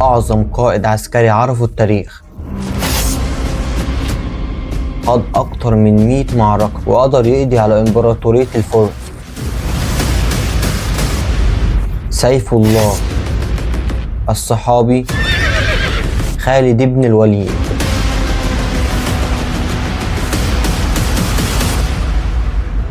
أعظم قائد عسكري عرفه التاريخ، خاض أكتر من 100 معركة وقدر يقضي على إمبراطورية الفرس. سيف الله الصحابي خالد بن الوليد.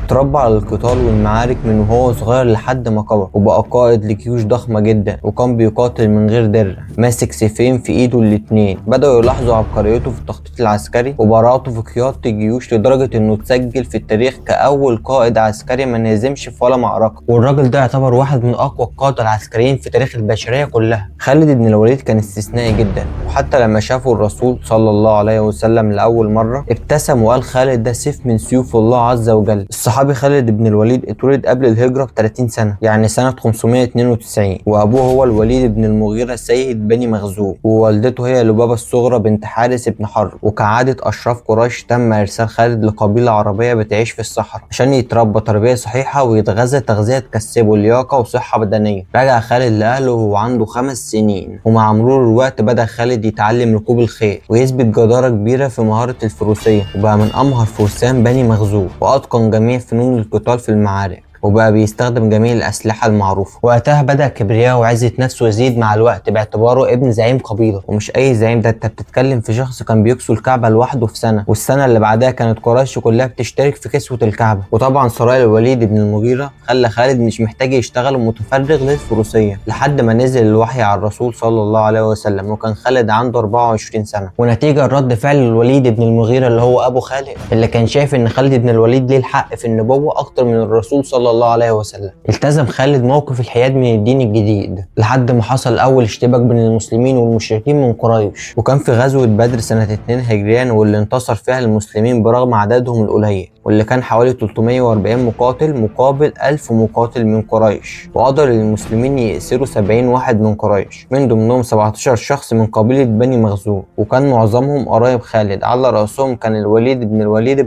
اتربى على القتال والمعارك من وهو صغير لحد ما كبر وبقى قائد لجيوش ضخمة جدا، وكان بيقاتل من غير درع ماسك سيفين في ايده الاتنين. بدأوا يلاحظوا عبقريته في التخطيط العسكري وبراعته في قيادة الجيوش لدرجة انه اتسجل في التاريخ كأول قائد عسكري ما نهزمش في ولا معركة، والراجل ده يعتبر واحد من أقوى القادة العسكريين في تاريخ البشرية كلها. خالد بن الوليد كان استثنائي جدا، وحتى لما شافوا الرسول صلى الله عليه وسلم لأول مرة ابتسم وقال خالد ده سيف من سيوف الله عز وجل. الصحابي خالد بن الوليد اتولد قبل الهجرة ب30 سنة، يعني سنة 592، وأبوه هو الوليد بن المغيرة سيد بني مخزوم، ووالدته هي لبابة الصغرى بنت حارث بن حرب. وكعادة أشراف قريش تم إرسال خالد لقبيلة عربية بتعيش في الصحراء عشان يتربى تربية صحيحة ويتغذى تغذية تكسبه لياقة وصحة بدنية. رجع خالد لأهله وهو عنده 5 سنين، ومع مرور الوقت بدأ خالد يتعلم ركوب الخيل ويثبت جدارة كبيرة في مهارة الفروسية، وبقى من أمهر فرسان بني مخزوم وأتقن جميع فنون القتال في المعارك، وبقى بيستخدم جميع الأسلحة المعروفة. وقتها بدأ كبرياء وعزة نفسه يزيد مع الوقت باعتباره ابن زعيم قبيلة، ومش أي زعيم، ده أنت بتتكلم في شخص كان بيكسو الكعبة لوحده في سنة، والسنة اللي بعدها كانت قريش كلها بتشترك في كسوة الكعبة. وطبعا ثراء الوليد بن المغيرة خلى خالد مش محتاج يشتغل متفرغ للفروسية لحد ما نزل الوحي على الرسول صلى الله عليه وسلم، وكان خالد عنده 24 سنة. ونتيجة رد فعل الوليد بن المغيرة اللي هو أبو خالد، اللي كان شايف إن خالد بن الوليد ليه الحق في النبوة أكتر من الرسول صلى الله عليه وسلم، التزم خالد موقف الحياد من الدين الجديد لحد ما حصل اول اشتباك بين المسلمين والمشركين من قريش، وكان في غزوة بدر سنة 2 هجريا، واللي انتصر فيها المسلمين برغم عددهم القليل، واللي كان حوالي 340 مقاتل مقابل 1000 مقاتل من قريش. وقدر المسلمين يأسروا 70 واحد من قريش، من ضمنهم 17 شخص من قبيلة بني مخزوم، وكان معظمهم قرايب خالد. على رأسهم كان الوليد بن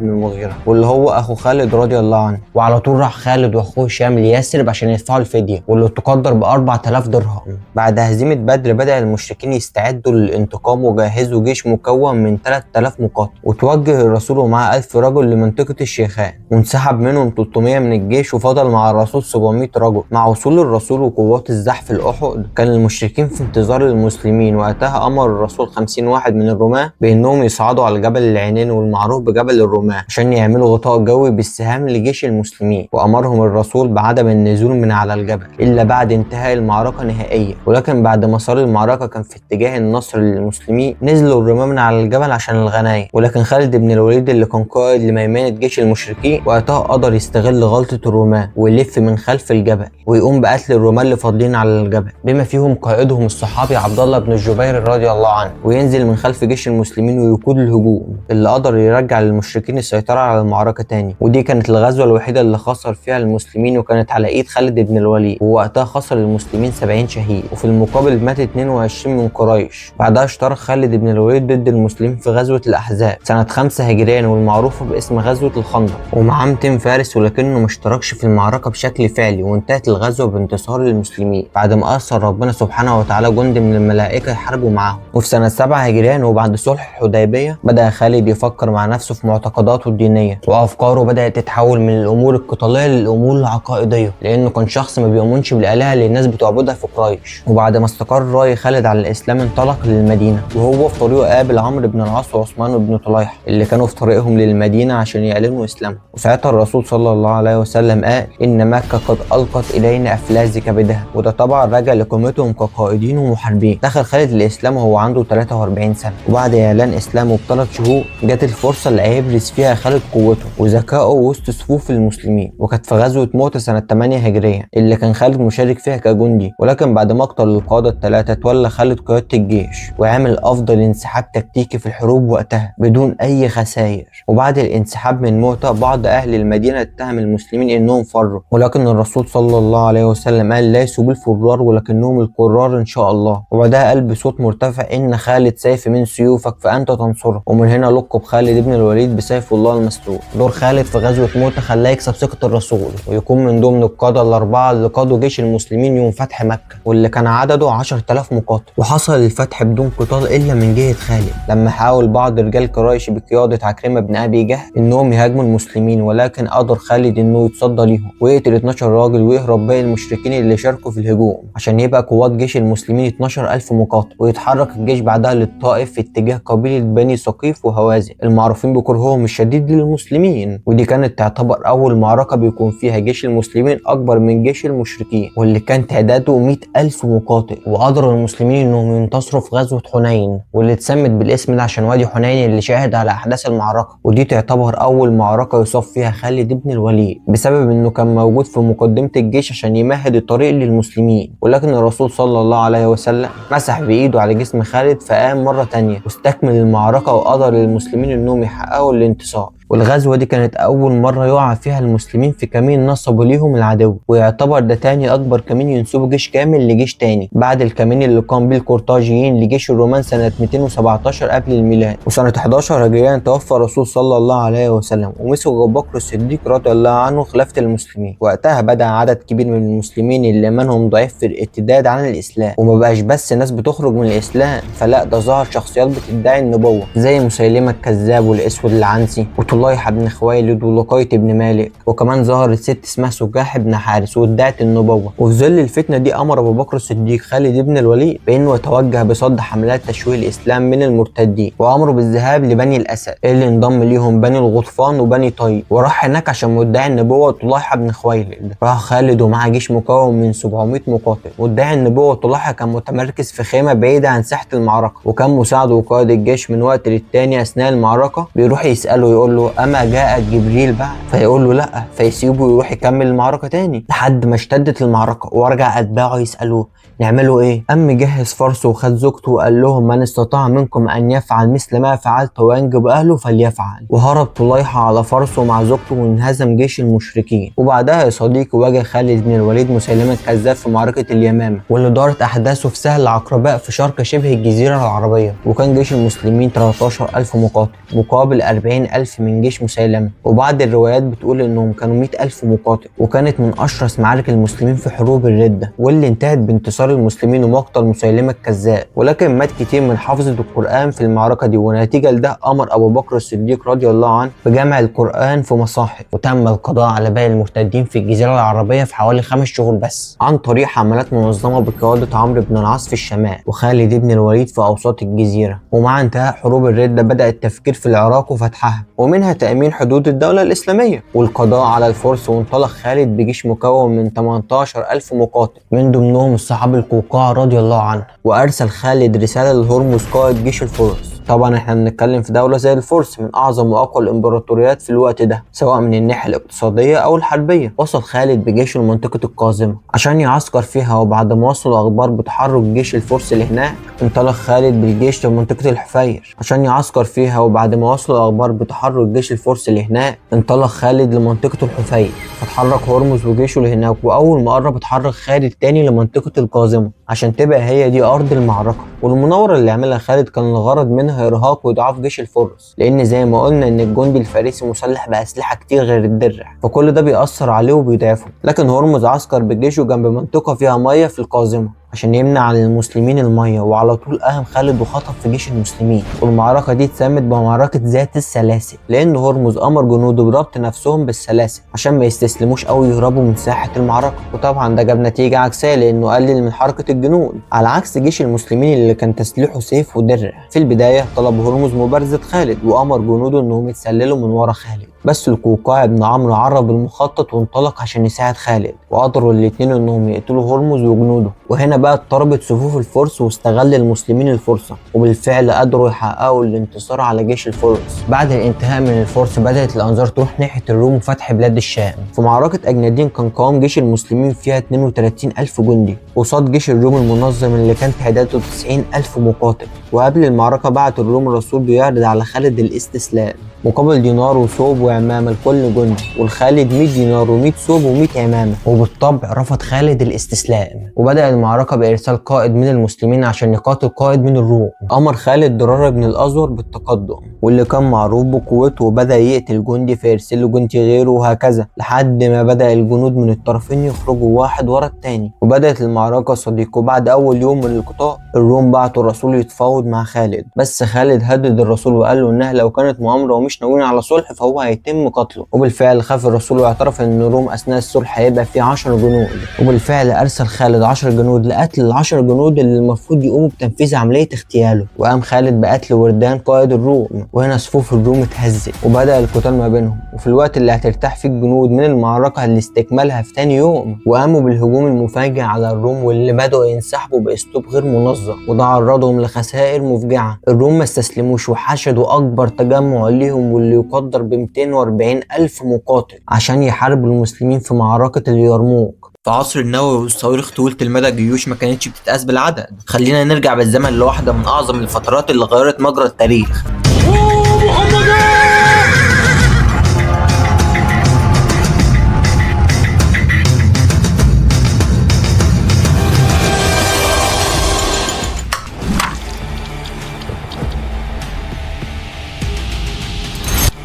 المغيرة، واللي هو أخو خالد رضي الله عنه. وعلى طول راح خالد وأخوه شام ليثرب عشان يدفعوا الفدية، واللي تقدر ب4000 درهم. بعد هزيمة بدر بدأ المشركين يستعدوا للانتقام وجهزوا جيش مكون من 3000 مقاتل، وتوجه الرسول ومعاه 1000 رجل لمنطقة الشيخان، وانسحب منهم 300 من الجيش، وفضل مع الرسول 700 رجل. مع وصول الرسول وقوات الزحف الأحد كان المشركين في انتظار المسلمين، وقتها أمر الرسول 50 واحد من الرماة بأنهم يصعدوا على جبل العينين والمعروف بجبل الرماة عشان يعملوا غطاء جوي بالسهام لجيش المسلمين. وأمرهم الرسول بعدم النزول من على الجبل إلا بعد انتهاء المعركة نهائيا، ولكن بعد ما صار المعركة كان في اتجاه النصر للمسلمين، نزلوا الرماة من على الجبل عشان الغنايم. ولكن خالد بن الوليد اللي كان قائد لميمنة جيش المشركين وقتها قدر يستغل غلطة الرماة ويلف من خلف الجبل ويقوم بقتل الرماة اللي فاضلين على الجبل، بما فيهم قائدهم الصحابي عبد الله بن الزبير رضي الله عنه، وينزل من خلف جيش المسلمين ويقود الهجوم اللي قدر يرجع للمشركين السيطرة على المعركة تاني. ودي كانت الغزوة الوحيدة اللي خسر فيها المسلمين، وكانت على ايد خالد بن الوليد، ووقتها خسر المسلمين 70 شهيد، وفي المقابل مات 22 من قريش. بعدها اشترك خالد بن الوليد ضد المسلمين في غزوة الأحزاب سنة 5 هجريا، والمعروفة باسم غزوة الخندق، ومعاه 200 فارس، ولكنه ما اشتركش في المعركة بشكل فعلي. وانتهت الغزوة بانتصار للمسلمين بعد ما أرسل ربنا سبحانه وتعالى جند من الملائكة يحاربوا معاهم. وفي سنة 7 هجريا وبعد صلح الحديبية بدأ خالد يفكر مع نفسه في معتقداته الدينية، وأفكاره بدأت تتحول من الأمور القتالية للأمور العقائدية، لأنه كان شخص ما بيؤمنش بالآلهة اللي الناس بتعبدها في قريش. وبعد ما استقر رأي خالد على الإسلام انطلق للمدينة، وهو في طريقه قابل عمرو بن العاص وعثمان بن طليحة اللي كانوا في طريقهم للمدينة عشان يعلنوا إسلامهم. وساعتها الرسول صلى الله عليه وسلم قال إن مكة قد ألقت إلينا أفلاس كبدها، وده طبعا راجع لقيمتهم كقائدين ومحاربين. دخل خالد الإسلام وهو عنده 43 سنة، وبعد إعلان إسلامه ب3 شهور جت الفرصة اللي هيبرز فيها خالد قوته وذكائه وسط صفوف المسلمين، وكانت في غزوة موتة سنة 8 هجرية اللي كان خالد مشارك فيها كجندي. ولكن بعد مقتل القادة ال3 تولى خالد قيادة الجيش وعمل أفضل انسحاب تكتيكي في الحروب وقتها بدون أي خسائر. وبعد الانسحاب من المؤتة بعض أهل المدينة اتهم المسلمين إنهم فروا، ولكن الرسول صلى الله عليه وسلم قال ليسوا بالفرار ولكنهم القرار إن شاء الله. وبعدها قال بصوت مرتفع إن خالد سيف من سيوفك فأنت تنصره. ومن هنا لقب خالد بن الوليد بسيف الله المسلول. دور خالد في غزوة مؤتة خلاه يكسب ثقة الرسول ويكون من ضمن القادة الأربعة اللي قادوا جيش المسلمين يوم فتح مكة، واللي كان عدده 10,000 مقاتل. وحصل الفتح بدون قتال إلا من جهة خالد لما حاول بعض رجال قريش بقيادة عكرمة بن أبي جهل إنهم يهاجموا المسلمين، ولكن قدر خالد إنه يتصدى ليهم ويقتل 12 راجل ويهرب باقي المشركين اللي شاركوا في الهجوم عشان يبقى قوات جيش المسلمين 12,000 مقاتل. ويتحرك الجيش بعدها للطائف في اتجاه قبيلة بني ثقيف وهوازن المعروفين بكرههم الشديد للمسلمين، ودي كانت تعتبر أول معركة بيكون فيها جيش المسلمين أكبر من جيش المشركين، واللي كان تعداده 100,000 مقاتل. وقدروا المسلمين إنهم ينتصروا في غزوة حنين، واللي اتسمت بالاسم ده عشان وادي حنين اللي شاهد على أحداث المعركة. ودي تعتبر أول معركة يصاب فيها خالد بن الوليد بسبب إنه كان موجود في مقدمة الجيش عشان يمهد الطريق للمسلمين. ولكن الرسول صلى الله عليه وسلم مسح بإيده على جسم خالد فقام مرة تانية واستكمل المعركة وقدر للمسلمين إنهم يحققوا الانتصار. والغزوة دي كانت أول مرة يقع فيها المسلمين في كمين نصبوا ليهم العدو، ويعتبر ده تاني أكبر كمين ينسبوا جيش كامل لجيش تاني بعد الكمين اللي قام بيه القرطاجيين لجيش الرومان سنة 217 قبل الميلاد. وسنة 11 هجريا توفى الرسول صلى الله عليه وسلم ومسك أبو بكر الصديق رضي الله عنه خلافة المسلمين. وقتها بدأ عدد كبير من المسلمين اللي إيمانهم ضعيف في الارتداد عن الإسلام، وما بقاش بس ناس بتخرج من الإسلام، فلا ده ظهر شخصيات بتدعي النبوة زي مسيلمة الكذاب والأسود العنسي طليحة بن خويلد ولقيط بن مالك. وكمان ظهرت ست اسمها سجاح بن حارس وادعت النبوة. وفي ظل الفتنة دي أمر أبو بكر الصديق خالد بن الوليد بأنه يتوجه بصد حملات تشويه الإسلام من المرتدين، وأمره بالذهاب لبني الأسد اللي انضم ليهم بني الغطفان وبني طيب. وراح هناك عشان مدعي النبوة طليحة بن خويلد. راح خالد ومعاه جيش مكون من 700 مقاتل. مدعي النبوة طليحة كان متمركز في خيمة بعيدة عن ساحة المعركة، وكان مساعد وقائد الجيش من وقت للتاني أثناء المعركة بيروح يسأله يقول له أما جاء جبريل بعد؟ فيقول له لا، فيسيبه ويروح يكمل المعركة تاني لحد ما اشتدت المعركة ورجع أتباعه يسألوه نعملوا ايه؟ قام جهز فرسه وخد زوجته وقال لهم من استطاع منكم ان يفعل مثل ما فعلت وينجب اهله فليفعل. وهرب طليحة على فرسه مع زوجته وانهزم جيش المشركين. وبعدها يا صديقي واجه خالد بن الوليد مسيلمة الكذاب في معركة اليمامة، واللي دارت احداثه في سهل العقرباء في شرق شبه الجزيرة العربية. وكان جيش المسلمين 13,000 مقاتل مقابل 40,000 من جيش مسيلمة. وبعض الروايات بتقول انهم كانوا 100,000 مقاتل، وكانت من اشرس معارك المسلمين في حروب الردة، واللي انتهت بانتصار المسلمين ومقتل مسيلمة الكذاب. ولكن مات كتير من حافظة القرآن في المعركة دي، ونتيجة لده أمر أبو بكر الصديق رضي الله عنه بجمع القرآن في مصاحف، وتم القضاء على باقي المرتدين في الجزيرة العربية في حوالي 5 شهور بس عن طريق حملات منظمة بقيادة عمرو بن العاص في الشمال وخالد بن الوليد في أوساط الجزيرة. ومع انتهاء حروب الردة بدأ التفكير في العراق وفتحها، ومنها تأمين حدود الدولة الإسلامية والقضاء على الفرس. وانطلق خالد بجيش مكون من 18,000 مقاتل من ضمنهم الصحابي القوقاع رضي الله عنه. وأرسل خالد رسالة لهرمز قائد جيش الفرس. طبعا احنا بنتكلم في دولة زي الفرس من أعظم وأقوى الإمبراطوريات في الوقت ده سواء من الناحية الاقتصادية أو الحربية. وصل خالد بجيشه لمنطقة القازمة عشان يعسكر فيها، وبعد ما وصلوا أخبار بتحرك جيش الفرس اللي هناك انطلق خالد بالجيش لمنطقة الحفير عشان يعسكر فيها. وبعد ما وصلوا أخبار بتحرك جيش الفرس اللي هناك انطلق خالد لمنطقة الحفير، فتحرك هرمز وجيشه لهناك. وأول ما قرب اتحرك خالد تاني لمنطقة القازمة عشان تبقى هي دي أرض المعركة. والمناورة اللي عملها خالد كان الغرض منها إرهاق وإضعاف جيش الفرس، لأن زي ما قلنا إن الجندي الفارسي مسلح بأسلحة كتير غير الدرع، فكل ده بيأثر عليه وبيضعفه. لكن هرمز عسكر بجيشه جنب منطقة فيها مية في القازمة عشان يمنع عن المسلمين المية، وعلى طول قام خالد وخطف في جيش المسلمين. والمعركة دي اتسمت بمعركة ذات السلاسل، لأن هرمز أمر جنوده بربط نفسهم بالسلاسل عشان ما يستسلموش أو يهربوا من ساحة المعركة. وطبعا ده جاب نتيجة عكسية لأنه قلل من حركة الجنود، على عكس جيش المسلمين اللي كان تسليحه سيف ودرع. في البداية طلب هرمز مبارزة خالد وأمر جنوده إنهم يتسللوا من ورا خالد، بس القوقاع بن عمرو عرب المخطط وانطلق عشان يساعد خالد، وقدروا الاتنين انهم يقتلوا هرمز وجنوده. وهنا بقى اضطربت صفوف الفرس واستغل المسلمين الفرصة، وبالفعل قدروا يحققوا الانتصار على جيش الفرس. بعد الانتهاء من الفرس بدأت الأنظار تروح ناحية الروم وفتح بلاد الشام. في معركة أجنادين كان قوام جيش المسلمين فيها 32,000 جندي قصاد جيش الروم المنظم اللي كان تعداده 90,000 مقاتل. وقبل المعركة بعت الروم الرسول بيعرض على خالد الاستسلام، مقابل دينار وثوب وعمامة لكل جندي، والخالد 100 دينار و100 ثوب و100 عمامة. وبالطبع رفض خالد الاستسلام، وبدأ المعركة بإرسال قائد من المسلمين عشان يقاتل قائد من الروم. أمر خالد درار بن الأزور بالتقدم، واللي كان معروف بقوته، وبدأ يقتل جندي فيرسل له جندي غيره، وهكذا لحد ما بدأ الجنود من الطرفين يخرجوا واحد ورا التاني. وبدأت المعركة صديق. وبعد أول يوم من القتال الروم بعتوا الرسول يتفاوض مع خالد، بس خالد هدد الرسول وقال له انها لو كانت مؤامرة ومش ناويين على صلح فهو هيتم قتله. وبالفعل خاف الرسول واعترف ان الروم اثناء الصلح هيبقى فيه 10 جنود. وبالفعل ارسل خالد 10 جنود لقتل ال10 جنود اللي المفروض يقوموا بتنفيذ عملية اغتياله. وقام خالد بقتل وردان قائد الروم، وهنا صفوف الروم اتهزت وبدأ القتال ما بينهم. وفي الوقت اللي هترتاح فيه الجنود من المعركة لاستكمالها في تاني يوم، وقاموا بالهجوم المفاجئ على الروم، واللي بدأوا ينسحبوا بأسلوب غير منظم، وده عرضهم لخسائر مفجعة. الروم ما استسلموش وحشدوا أكبر تجمع ليهم، واللي يقدر ب 240 ألف مقاتل عشان يحاربوا المسلمين في معركة اليرموك. في عصر النووي والصواريخ طويلة المدى الجيوش ما كانتش بتتقاس بالعدد. خلينا نرجع بالزمن لواحدة من أعظم الفترات اللي غيرت مجرى التاريخ.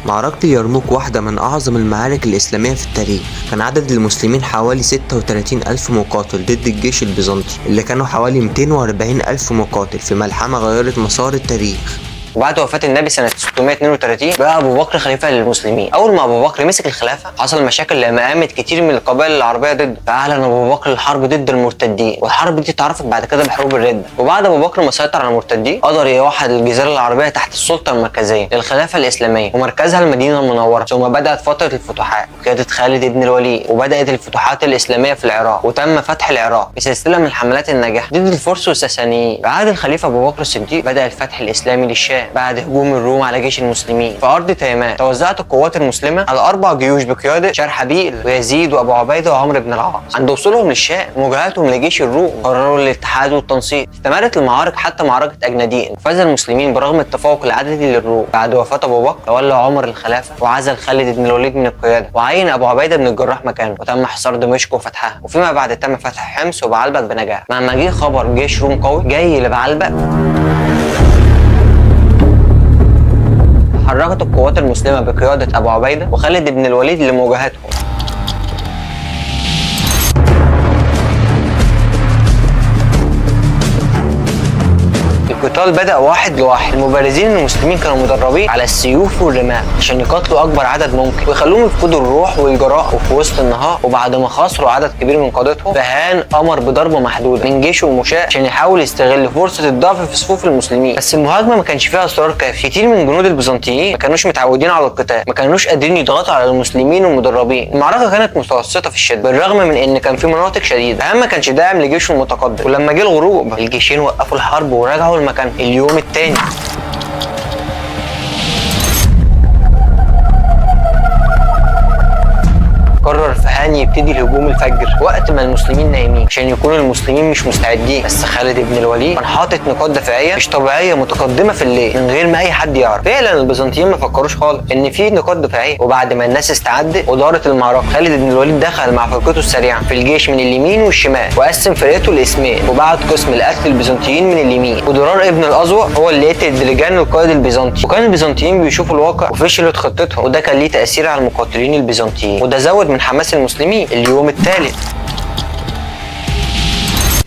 معركة اليرموك واحدة من أعظم المعارك الإسلامية في التاريخ. كان عدد المسلمين حوالي 36 ألف مقاتل ضد الجيش البيزنطي اللي كانوا حوالي 240 ألف مقاتل في ملحمة غيرت مسار التاريخ. وبعد وفاة النبي سنة 632 بقى أبو بكر خليفة للمسلمين. أول ما أبو بكر مسك الخلافة حصل مشاكل لما قامت كتير من القبائل العربية ضده، فأعلن أبو بكر الحرب ضد المرتدين، والحرب دي اتعرفت بعد كده بحروب الردة. وبعد أبو بكر ما سيطر على المرتدين قدر يوحد الجزيرة العربية تحت السلطة المركزية للخلافة الإسلامية، ومركزها المدينة المنورة. ثم بدأت فترة الفتوحات بقيادة خالد بن الوليد، وبدأت الفتوحات الإسلامية في العراق، وتم فتح العراق بسلسلة من حملات النجاح ضد الفرس والساسانيين. بعد الخليفة أبو بكر الصديق بدأ الفتح الإسلامي للشام بعد هجوم الروم على جيش المسلمين في ارض تيمان. توزعت القوات المسلمه على 4 جيوش بقياده شرحبيل ويزيد وابو عبيده وعمرو بن العاص. عند وصولهم للشام مواجهتهم لجيش الروم قرروا الاتحاد والتنسيق. استمرت المعارك حتى معركه اجنادين، وفاز المسلمين برغم التفوق العددي للروم. بعد وفاه ابو بكر تولى عمر الخلافه، وعزل خالد بن الوليد من القياده، وعين ابو عبيده بن الجراح مكانه، وتم حصار دمشق وفتحها. وفيما بعد تم فتح حمص وبعلبك بنجاح. لما جه خبر جيش روم قوي جاي لبعلبك حركت القوات المسلمة بقيادة أبو عبيدة وخالد بن الوليد لمواجهتهم. القتال بدأ واحد لواحد. المبارزين المسلمين كانوا مدربين على السيوف والرماح عشان يقاتلوا أكبر عدد ممكن ويخلوهم يفقدوا الروح والجراء. وفي وسط النهار وبعد ما خسروا عدد كبير من قادتهم، فهان أمر بضربة محدودة من جيشه المشاة عشان يحاول يستغل فرصة الضعف في صفوف المسلمين. بس المهاجمة ما كانش فيها إصرار كافي. كتير من جنود البيزنطيين ما كانوش متعودين على القتال، ما كانوش قادرين يضغطوا على المسلمين المدربين. المعركة كانت متوسطة في الشدة بالرغم من إن كان في مناطق شديدة. أهم ما كانش داعم لجيشه المتقدم. ولما جه الغروب الجيشين وقفوا الحرب ورجعوا المكان. اليوم الثاني قرر فهان يبتدي الهجوم الفجر وقت ما المسلمين نايمين عشان يكونوا المسلمين مش مستعدين. بس خالد بن الوليد كان حاطط نقاط دفاعيه مش طبيعيه متقدمه في الليل من غير ما اي حد يعرف. فعلا البيزنطيين ما فكروش خالص ان في نقاط دفاعيه. وبعد ما الناس استعدت ودارت المعركه، خالد بن الوليد دخل مع فرقته السريعه في الجيش من اليمين والشمال، وقسم فرقته لاسمين، وبعت قسم لقتل البيزنطيين من اليمين. ودرار ابن الازور هو اللي قتل دلجان القائد البيزنطي. وكان البيزنطيين بيشوفوا الواقع وفشلت خطتهم، وده كان ليه تاثير على المقاتلين البيزنطيين، وده زود من حماس المسلمين. اليوم الثالث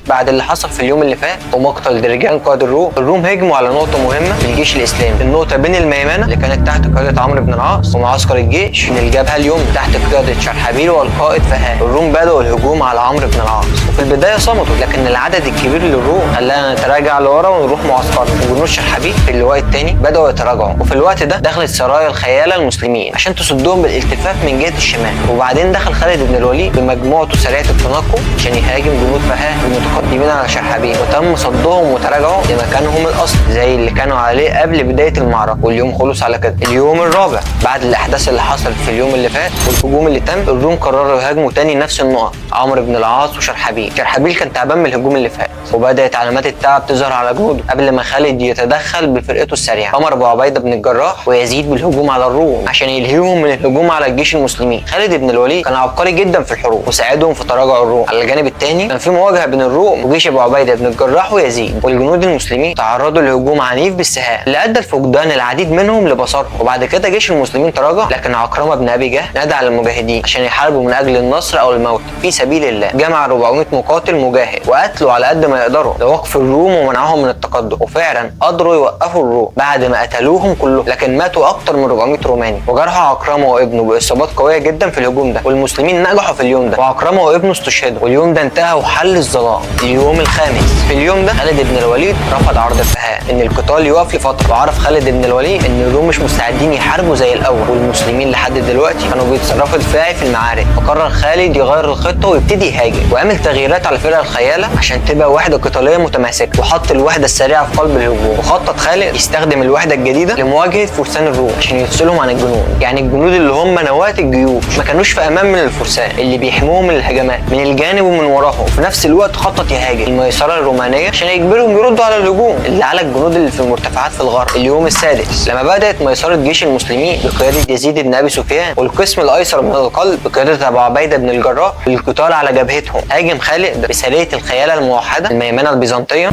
بعد اللي حصل في اليوم اللي فات ومقتل درجان قائد الروم هجموا على نقطة مهمة في الجيش الإسلامي، النقطة بين الميمنة اللي كانت تحت قيادة عمرو بن العاص ومعسكر الجيش من الجبهة اليوم تحت قيادة شرحبيل والقائد فهان. الروم بدأوا الهجوم على عمرو بن العاص، وفي البداية صمتوا، لكن العدد الكبير للروم خلانا نتراجع لورا ونروح معسكرنا. وجنود شرحبيل في اللواء الثاني بدأوا يتراجعوا، وفي الوقت ده دخلت سرايا الخيالة المسلمين عشان تصدهم بالالتفاف من جهة الشمال. وبعدين دخل خالد بن الوليد بمجموعته سريعة التنقل عشان يهاجم جنود فهان متقدمين على شرحبيل، وتم صدهم وتراجعوا لمكانهم الاصلي زي اللي كانوا عليه قبل بدايه المعركه، واليوم خلص على كده. اليوم الرابع بعد الاحداث اللي حصلت في اليوم اللي فات والهجوم اللي تم، الروم قرروا يهاجموا تاني نفس النقط، عمرو بن العاص وشرحبيل. شرحبيل كان تعبان من الهجوم اللي فات، وبدات علامات التعب تظهر على جنوده قبل ما خالد يتدخل بفرقته السريعه. امر ابو عبيده بن الجراح ويزيد بالهجوم على الروم عشان يلهيهم من الهجوم على الجيش المسلمين. خالد بن الوليد كان عبقري جدا في الحروب وساعدهم في تراجع الروم. على الجانب الثاني كان في مواجهه بين الروم وجيش ابو عبيده بن الجراح ويزيد، والجنود المسلمين تعرضوا لهجوم عنيف بالسهام اللي ادى لفقدان العديد منهم لبصرهم. وبعد كده جيش المسلمين تراجع، لكن عكرمه بن ابي جهل نادى على المجاهدين عشان يحاربوا من اجل النصر او الموت في سبيل الله. جمع 400 مقاتل مجاهد وقتلوا على قد ما يقدروا لوقف الروم ومنعهم من التقدم، وفعلا قدروا يوقفوا الروم بعد ما قتلوهم كلهم، لكن ماتوا اكتر من 400 روماني. وجرحوا عكرمه وابنه باصابات قويه جدا في الهجوم ده، والمسلمين نجحوا في اليوم ده وعكرمه وابنه استشهدوا، واليوم ده انتهى وحل الظلام. اليوم الخامس في اليوم ده خالد بن الوليد رفض عرض الفهاء ان القتال يقف لفتره، وعرف خالد بن الوليد ان الروم مش مستعدين يحاربوا زي الاول، والمسلمين لحد دلوقتي كانوا بيتصرفوا دفاعي في المعارك. فقرر خالد يغير الخطه ويبتدي يهاجم، وعمل تغييرات على الفرقه الخياله عشان تبقى وحده قتاليه متماسكه، وحط الوحده السريعه في قلب الهجوم. وخطط خالد يستخدم الوحده الجديده لمواجهه فرسان الروم عشان يفصلهم عن الجنود، يعني الجنود اللي هم نواه الجيوش ما كانوش في امان من الفرسان اللي بيحموهم من الهجمات من الجانب ومن وراهم. في نفس الوقت خطط يهاجم الميسره الرومانيه عشان يجبرهم يردوا على الهجوم اللي على الجنود اللي في المرتفعات في الغرب. اليوم السادس لما بدات ميسره جيش المسلمين بقياده يزيد بن ابي سفيان والقسم الايسر من القلب بقياده ابو عبيده بن الجراح للقتال على جبهتهم، هاجم خالد بسريه الخياله الموحده الميمنه البيزنطيه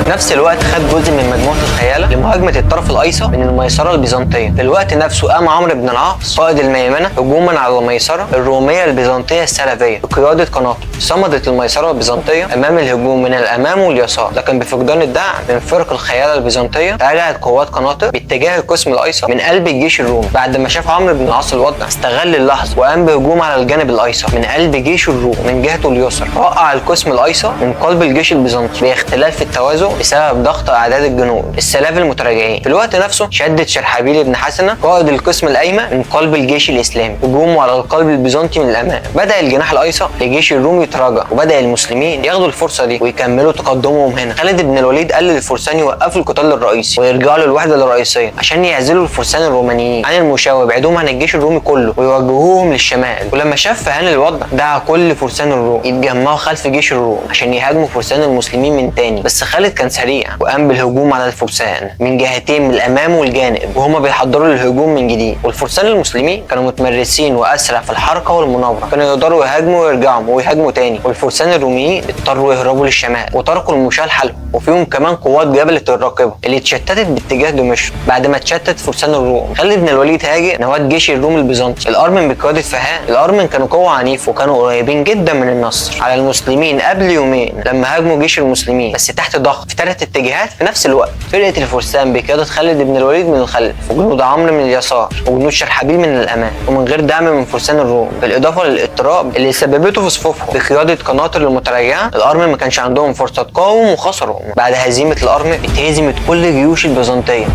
نفس الوقت خد جزء من مجموعه الخياله لمهاجمه الطرف الايسر من الميسره البيزنطيه. في الوقت نفسه قام عمرو بن العاص قائد الميمنه هجوما على الميسره الروميه البيزنطيه السلفيه بقياده قناطر. صمدت الميسره البيزنطيه امام الهجوم من الامام واليسار، لكن بفقدان الدعم من فرق الخياله البيزنطيه رجعت قوات قناطر باتجاه القسم الايسر من قلب الجيش الرومي. بعد ما شاف عمرو بن العاص الوضع استغل اللحظه وقام بهجوم على الجانب الايسر من قلب جيش الروم من جهته اليسرى، وقع القسم الايسر من قلب الجيش البيزنطي باختلاف في التوازن بسبب ضغط اعداد الجنود السلاف المتراجعين. في الوقت نفسه شدد شرحبيل بن حسنه قائد القسم الايمن من قلب الجيش الاسلامي هجومه على القلب البيزنطي من الامام. بدا الجناح الايسر لجيش الروم يتراجع، وبدا المسلمين ياخدوا الفرصه دي ويكملوا تقدمهم هنا. خالد بن الوليد قال للفرسان يوقفوا القتال الرئيسي ويرجعوا للوحده الرئيسيه عشان يعزلوا الفرسان الرومانيين عن المشاة ويبعدوهم عن الجيش الرومي كله ويوجهوهم للشمال. ولما شاف فهان الوضع دعا كل فرسان الروم يتجمعوا خلف جيش الروم عشان يهاجموا فرسان المسلمين من تاني. بس خالد كان سريع وقام بالهجوم على الفرسان من جهتين من الامام والجانب وهما بيحضروا للهجوم من جديد. والفرسان المسلمين كانوا متمرسين واسرع في الحركه والمناوره، كانوا يقدروا يهاجموا ويرجعوا ويهاجموا تاني. والفرسان الروميين اضطروا يهربوا للشمال وتركوا المشاة لحالهم، وفيهم كمان قوات جبلة الراقبه اللي اتشتتت باتجاه دمشق. بعد ما اتشتت فرسان الروم خالد بن الوليد هاجم نواه جيش الروم البيزنطي الارمن بقياده فهان. الارمن كانوا قوه عنيفه وكانوا قريبين جدا من النصر على المسلمين قبل يومين لما هاجموا جيش المسلمين، بس تحت ضغط في 3 اتجاهات في نفس الوقت. فرقه الفرسان بقياده خالد بن الوليد من الخلف، وجنود عمرو من اليسار، وجنود شرحبيل من الامام، ومن غير دعم من فرسان الروم، بالاضافه للاضطراب اللي سببته في صفوفهم بقياده قناطر المتراجعه. الارمن ما كانش عندهم فرصه تقاوم وخسروا. بعد هزيمه الارمن اتهزمت كل الجيوش البيزنطيه.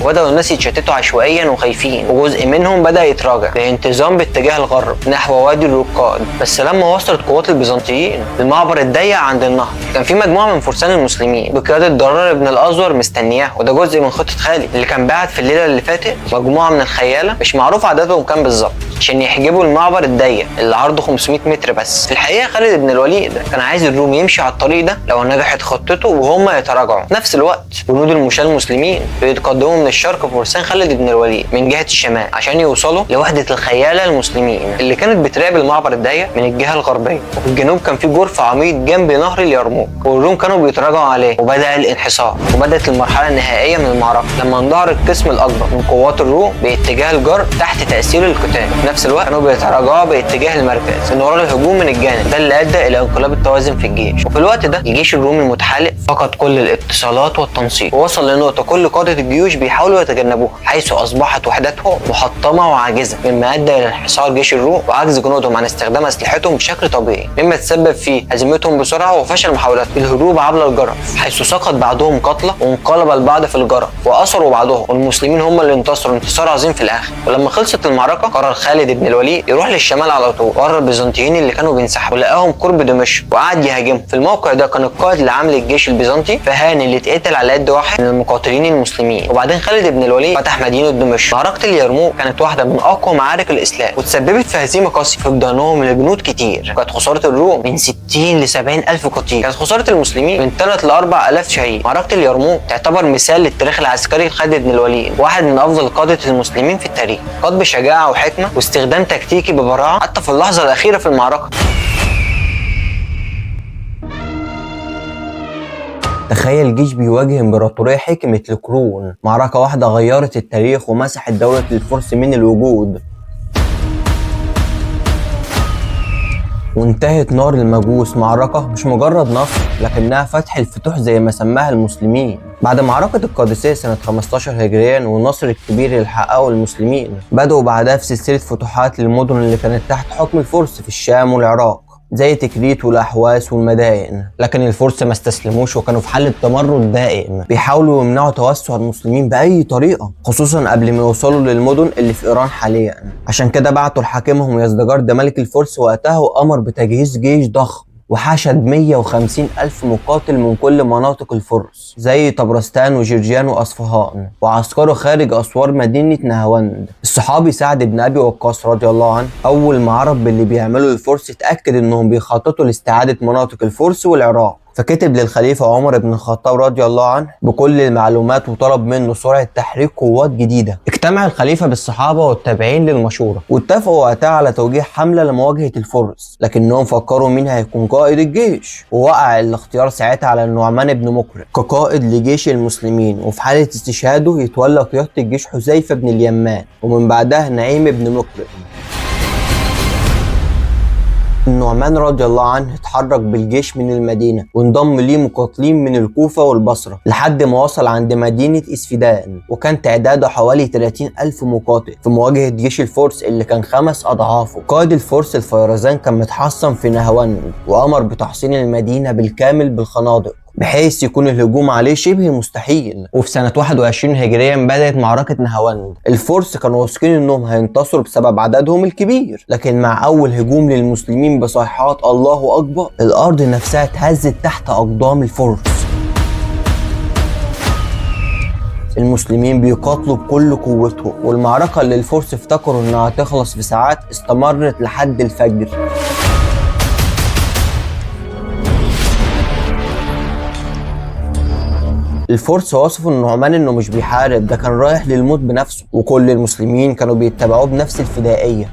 وبدأوا الناس يتشتتوا عشوائيا وخايفين، وجزء منهم بدأ يتراجع بانتظام باتجاه الغرب نحو وادي الرقاد. بس لما وصلت قوات البيزنطيين للمعبر الضيق عند النهر كان في مجموعه من فرسان المسلمين بقياده ضرار بن الازور مستنياه، وده جزء من خطه خالد اللي كان بعت في الليله اللي فاتت مجموعه من الخياله مش معروف عددهم كام بالظبط عشان يحجبوا المعبر الضيق اللي عرضه 500 متر بس. في الحقيقه خالد بن الوليد كان عايز الروم يمشي على الطريق ده لو نجحت خطته وهم يتراجعوا. في نفس الوقت جنود المشاة المسلمين بيتقدموا من الشرق فرسان خالد بن الوليد من جهه الشمال عشان يوصلوا لوحده الخياله المسلمين اللي كانت بتراقب المعبر الضيق من الجهه الغربيه. وفي الجنوب كان في جرف عميق جنب نهر اليرموك، والروم كانوا بيتراجعوا عليه، وبدا الانحصار. وبدات المرحله النهائيه من المعركه لما انظهر القسم الاكبر من قوات الروم باتجاه الجر تحت تاثير القتال. في نفس الوقت كانوا بيتراجعوا باتجاه المركز ان ورا الهجوم من الجانب، ده اللي ادى الى انقلاب التوازن في الجيش. وفي الوقت ده الجيش الرومي المتحالف فقد كل الاتصالات والتنسيق، ووصل لنقطه كل قاده الجيوش بيحاولوا يتجنبوها، حيث اصبحت وحداتهم محطمه وعاجزه، مما ادى الى انحصار جيش الروم وعجز جنودهم عن استخدام اسلحتهم بشكل طبيعي، مما تسبب في هزيمتهم بسرعه وفشل محاولات الهروب عبر الجرف، حيث سقط بعضهم قتلى وانقلب البعض في الجرف واسروا بعضهم، والمسلمين هم اللي انتصروا انتصار عظيم في الاخر. ولما خلصت المعركه قرر خالد بن الوليد يروح للشمال على طول ورا البيزنطيين اللي كانوا بينسحبوا، ولقاهم قرب دمشق وقعد يهاجمهم. في الموقع ده كان القائد العام للجيش البيزنطي فهان اللي اتقتل على يد واحد من المقاتلين المسلمين. وبعدين خالد بن الوليد فتح مدينه دمشق. معركه اليرموك كانت واحده من اقوى معارك الاسلام وتسببت في هزيمه قاسيه في فقدانهم لجنود كتير. كانت خساره الروم من 60 ل 70 الف قتيل، كانت خساره المسلمين من 3 ل 4000 شهيد. معركه اليرموك تعتبر مثال للتاريخ العسكري لخالد بن الوليد، واحد من افضل قاده المسلمين في التاريخ، قاد بشجاعه وحكمه واستخدام تكتيكي ببراعه حتى في اللحظه الاخيره في المعركه. تخيل جيش بيواجه امبراطورية حكمت لقرون، معركة واحدة غيرت التاريخ ومسحت دولة الفرس من الوجود، وانتهت نار المجوس. معركة مش مجرد نصر لكنها فتح الفتوح زي ما سماها المسلمين. بعد معركة القادسية سنة 15 هجريا والنصر الكبير اللي حققه المسلمين، بدأوا بعدها في سلسلة فتوحات للمدن اللي كانت تحت حكم الفرس في الشام والعراق، زي تكريت والأحواس والمدائن. لكن الفرس ما استسلموش وكانوا في حالة تمرد دائم، بيحاولوا يمنعوا توسع المسلمين بأي طريقة، خصوصا قبل ما يوصلوا للمدن اللي في إيران حاليا. عشان كده بعتوا لحاكمهم يزدجرد ملك الفرس وقتها وأمر بتجهيز جيش ضخم، وحشد 150 ألف مقاتل من كل مناطق الفرس زي طبرستان وجرجان وأصفهان، وعسكروا خارج أسوار مدينة نهاوند. الصحابي سعد بن أبي وقاص رضي الله عنه أول ما عرف باللي بيعمله الفرس اتأكد إنهم بيخططوا لاستعادة مناطق الفرس والعراق، فكتب للخليفة عمر بن الخطاب رضي الله عنه بكل المعلومات وطلب منه سرعة تحريك قوات جديدة. اجتمع الخليفة بالصحابة والتابعين للمشورة واتفقوا وقتها على توجيه حملة لمواجهة الفرس، لكنهم فكروا مين هيكون قائد الجيش، ووقع الاختيار ساعتها على النعمان بن مقرن كقائد لجيش المسلمين، وفي حالة استشهاده يتولى قيادة الجيش حذيفة بن اليمان، ومن بعدها نعيم بن مقرن. النعمان رضي الله عنه اتحرك بالجيش من المدينة وانضم ليه مقاتلين من الكوفة والبصرة لحد ما وصل عند مدينة إسفدان، وكان تعداده حوالي 30 ألف مقاتل في مواجهة جيش الفرس اللي كان 5 أضعافه. قائد الفرس الفيرزان كان متحصن في نهاوند وأمر بتحصين المدينة بالكامل بالخنادق بحيث يكون الهجوم عليه شبه مستحيل. وفي سنة 21 هجريا بدأت معركة نهاوند. الفرس كانوا واثقين انهم هينتصروا بسبب عددهم الكبير، لكن مع اول هجوم للمسلمين بصيحات الله اكبر الارض نفسها اتهزت تحت اقدام الفرس. المسلمين بيقاتلوا بكل قوتهم، والمعركة اللي الفرس افتكروا انها تخلص في ساعات استمرت لحد الفجر. الفرس وصفوا النعمان انه مش بيحارب، ده كان رايح للموت بنفسه، وكل المسلمين كانوا بيتبعوه بنفس الفدائية.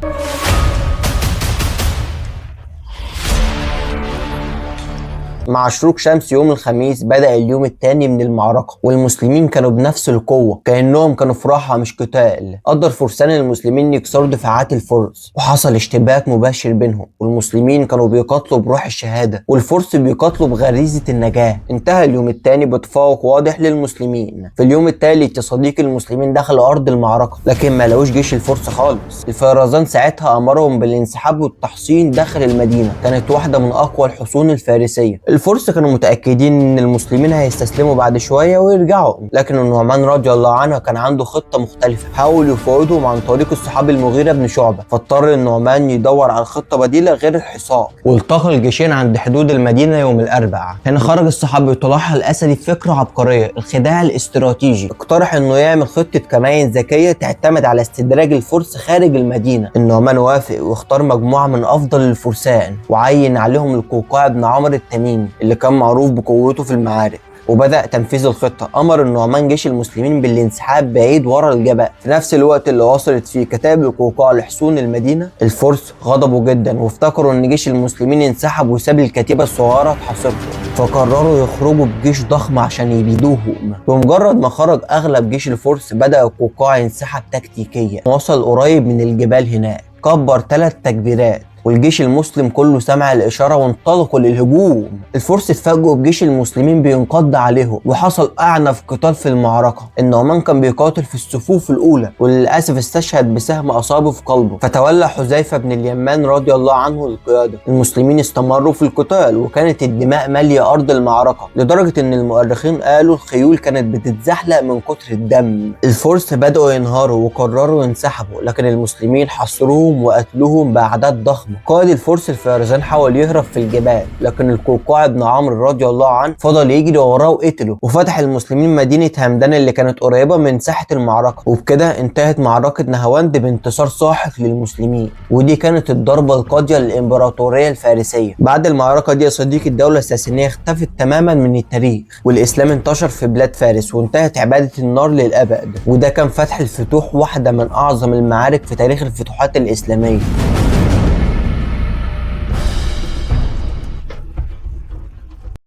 مع شروق شمس يوم الخميس بدأ اليوم الثاني من المعركة، والمسلمين كانوا بنفس القوة كأنهم كانوا في راحة مش قتال. قدر فرسان المسلمين يكسروا دفاعات الفرس وحصل اشتباك مباشر بينهم، والمسلمين كانوا بيقاتلوا بروح الشهادة والفرس بيقاتلوا بغريزة النجاة. انتهى اليوم الثاني بتفوق واضح للمسلمين. في اليوم الثالث يا صديقي المسلمين دخلوا أرض المعركة لكن ما لقوش جيش الفرس خالص. الفيرزان ساعتها أمرهم بالانسحاب والتحصين داخل المدينة، كانت واحدة من أقوى الحصون الفارسية. الفرس كانوا متأكدين ان المسلمين هيستسلموا بعد شوية ويرجعوا، لكن النعمان رضي الله عنه كان عنده خطة مختلفة، حاول يفاوضهم عن طريق الصحابي المغيرة بن شعبة، فاضطر النعمان يدور على خطة بديلة غير الحصار. والتقى الجيشين عند حدود المدينة يوم الأربعاء. هنا خرج الصحابي طلحة الأسدي بفكرة عبقرية، الخداع الاستراتيجي. اقترح انه يعمل خطة كمائن ذكية تعتمد على استدراج الفرس خارج المدينة. النعمان وافق واختار مجموعة من أفضل الفرسان وعين عليهم القوقاع بن عمرو التميمي اللي كان معروف بقوته في المعارك، وبدأ تنفيذ الخطة. أمر النعمان جيش المسلمين بالانسحاب بعيد ورا الجبل. في نفس الوقت اللي وصلت فيه كتائب القوقاع لحصون المدينة، الفرس غضبوا جدا وافتكروا ان جيش المسلمين انسحب وساب الكتيبة الصغيرة تحاصرهم، فقرروا يخرجوا بجيش ضخم عشان يبيدوهم. بمجرد ما خرج اغلب جيش الفرس بدأ القوقاع ينسحب تكتيكيا، وصل قريب من الجبال هناك كبر 3 تكبيرات، والجيش المسلم كله سمع الإشارة وانطلقوا للهجوم. الفرس اتفاجئوا بجيش المسلمين بينقض عليهم، وحصل أعنف قتال في المعركة. النعمان كان بيقاتل في الصفوف الأولى، وللأسف استشهد بسهم أصابه في قلبه، فتولى حذيفة بن اليمان رضي الله عنه القيادة. المسلمين استمروا في القتال، وكانت الدماء مالية أرض المعركة، لدرجة إن المؤرخين قالوا الخيول كانت بتتزحلق من كتر الدم. الفرس بدأوا ينهاروا وقرروا ينسحبوا، لكن المسلمين حصروهم وقتلوهم بأعداد ضخمة. قائد الفرس الفارزان حاول يهرب في الجبال، لكن القوقاع بن عمرو رضي الله عنه فضل يجري وراه وقتله، وفتح المسلمين مدينة همدان اللي كانت قريبة من ساحة المعركة. وبكده انتهت معركة نهاوند بانتصار ساحق للمسلمين، ودي كانت الضربة القاضية للإمبراطورية الفارسية. بعد المعركة دي يا صديقي الدولة الساسانية اختفت تماما من التاريخ، والإسلام انتشر في بلاد فارس، وانتهت عبادة النار للأبد. وده كان فتح الفتوح، واحدة من أعظم المعارك في تاريخ الفتوحات الإسلامية.